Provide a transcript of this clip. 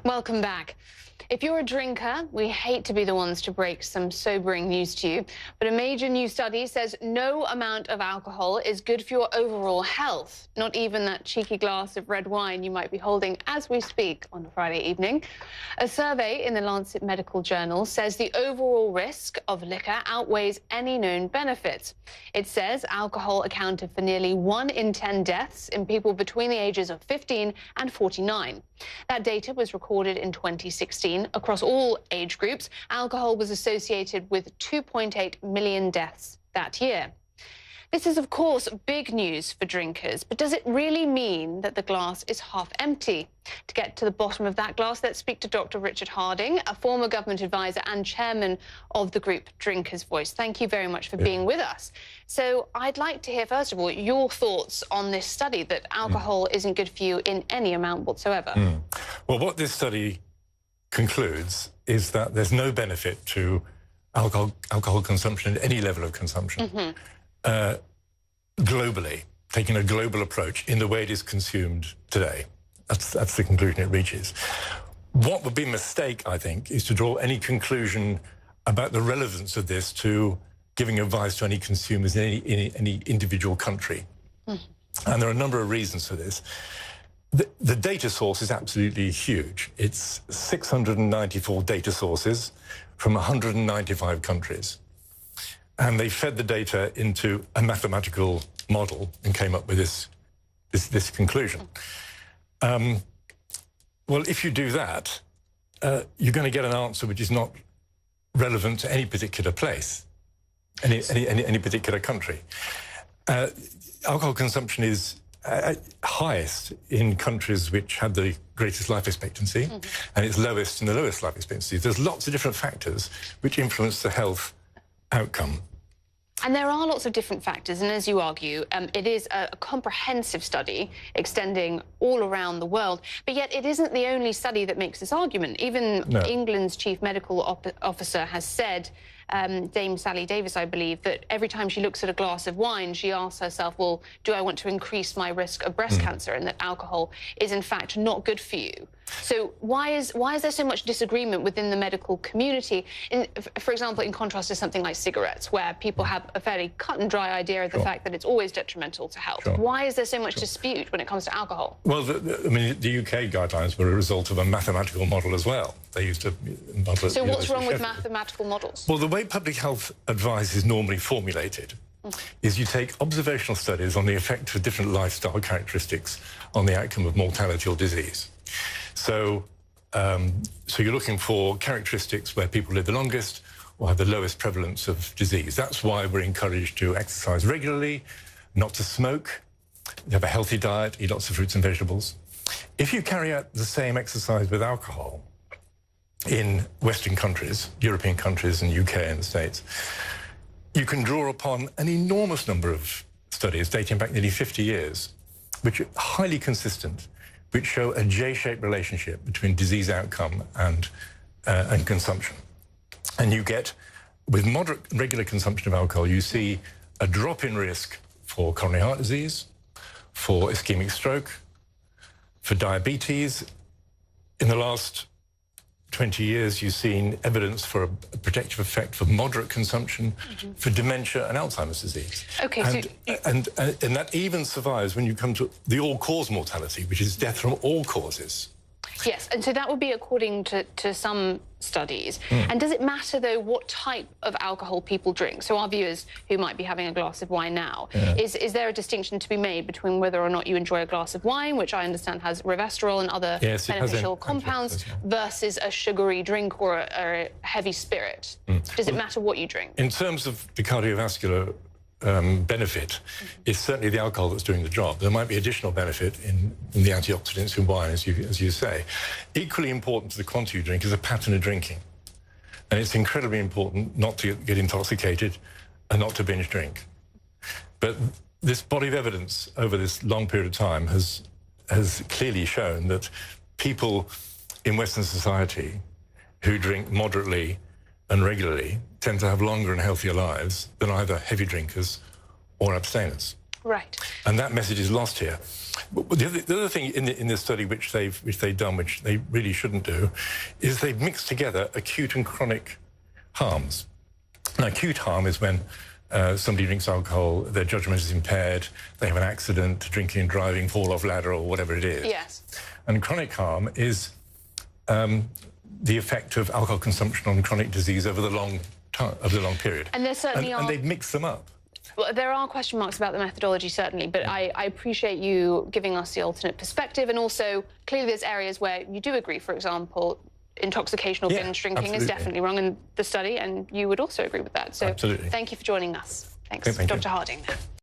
Welcome back. If you're a drinker, we hate to be the ones to break some sobering news to you, but a major new study says no amount of alcohol is good for your overall health, not even that cheeky glass of red wine you might be holding as we speak on a Friday evening. A survey in the Lancet Medical Journal says the overall risk of liquor outweighs any known benefits. It says alcohol accounted for nearly 1 in 10 deaths in people between the ages of 15 and 49. That data was recorded in 2016. Across all age groups, alcohol was associated with 2.8 million deaths that year. This is, of course, big news for drinkers, but does it really mean that the glass is half empty? To get to the bottom of that glass, let's speak to Dr. Richard Harding, a former government advisor and chairman of the group Drinkers' Voice. Thank you very much for being with us. So I'd like to hear, first of all, your thoughts on this study that alcohol isn't good for you in any amount whatsoever. Well, what this study concludes is that there's no benefit to alcohol consumption at any level of consumption. Globally, taking a global approach in the way it is consumed today. That's the conclusion it reaches. What would be a mistake, I think, is to draw any conclusion about the relevance of this to giving advice to any consumers in any individual country. And there are a number of reasons for this. The data source is absolutely huge. It's 694 data sources from 195 countries. And they fed the data into a mathematical model and came up with this conclusion. Well, if you do that, you're going to get an answer which is not relevant to any particular place, any particular country. Alcohol consumption is highest in countries which have the greatest life expectancy, and it's lowest in the lowest life expectancy. There's lots of different factors which influence the health outcome. And there are lots of different factors, and as you argue, it is a comprehensive study extending all around the world, but yet it isn't the only study that makes this argument. Even England's chief medical officer has said, Dame Sally Davis, I believe, that every time she looks at a glass of wine, she asks herself, well, do I want to increase my risk of breast cancer? And that alcohol is, in fact, not good for you. So why is there so much disagreement within the medical community? For example, in contrast to something like cigarettes, where people have a fairly cut and dry idea of the fact that it's always detrimental to health. Why is there so much dispute when it comes to alcohol? Well, I mean, the UK guidelines were a result of a mathematical model as well. They used to model. So what's wrong with mathematical models? Well, the way public health advice is normally formulated is you take observational studies on the effect of different lifestyle characteristics on the outcome of mortality or disease. So, so you're looking for characteristics where people live the longest or have the lowest prevalence of disease. That's why we're encouraged to exercise regularly, not to smoke, have a healthy diet, eat lots of fruits and vegetables. If you carry out the same exercise with alcohol in Western countries, European countries and UK and the States, you can draw upon an enormous number of studies dating back nearly 50 years, which are highly consistent, which show a J-shaped relationship between disease outcome and consumption. And you get, with moderate regular consumption of alcohol, you see a drop in risk for coronary heart disease, for ischemic stroke, for diabetes. In the last 20 years, you've seen evidence for a protective effect for moderate consumption, for dementia and Alzheimer's disease. Okay, and that even survives when you come to the all-cause mortality, which is death from all causes. Yes, and so that would be according to some studies. And does it matter, though, what type of alcohol people drink? So our viewers who might be having a glass of wine now, is there a distinction to be made between whether or not you enjoy a glass of wine, which I understand has resveratrol and other beneficial compounds, versus a sugary drink or a heavy spirit? Does it matter what you drink? In terms of the cardiovascular benefit, it's certainly the alcohol that's doing the job. There might be additional benefit in the antioxidants in wine, as you say. Equally important to the quantity you drink is a pattern of drinking. And it's incredibly important not to get intoxicated and not to binge drink. But this body of evidence over this long period of time has clearly shown that people in Western society who drink moderately and regularly tend to have longer and healthier lives than either heavy drinkers or abstainers. Right. And that message is lost here. But the other thing in this study which they've done, which they really shouldn't do, is they've mixed together acute and chronic harms. Now, acute harm is when somebody drinks alcohol, their judgment is impaired, they have an accident, drinking and driving, fall off ladder or whatever it is. Yes. And chronic harm is the effect of alcohol consumption on chronic disease over the long period. And there certainly are... And they've mixed them up. Well, there are question marks about the methodology, certainly, but I appreciate you giving us the alternate perspective, and also clearly there's areas where you do agree. For example, intoxication or binge drinking is definitely wrong in the study, and you would also agree with that. So absolutely. Thank you for joining us. Thanks, Thank you. Dr. Harding.